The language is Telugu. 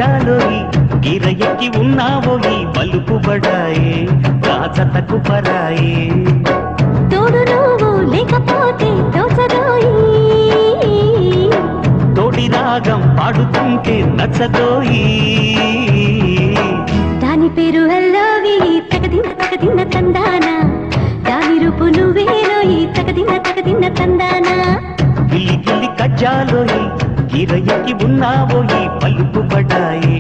కజ్జాలోయి గిర ఎక్కి ఉన్నావోయి బలుపు బడాయే రాజతకు పరాయే తోడు నువ్వు లేకపోతే తోచదోయి తోడి రాగం పాడుతుంటే నచ్చదోయి దాని పేరు అల్లోవి తగదిన్న తందానా దాని రూపు నువ్వేలోయి తగదిన్న తందానా గిల్లి గిల్లి కజ్జాలోయి గిర ఎక్కి ఉన్నావోయి బలుపు బడాయే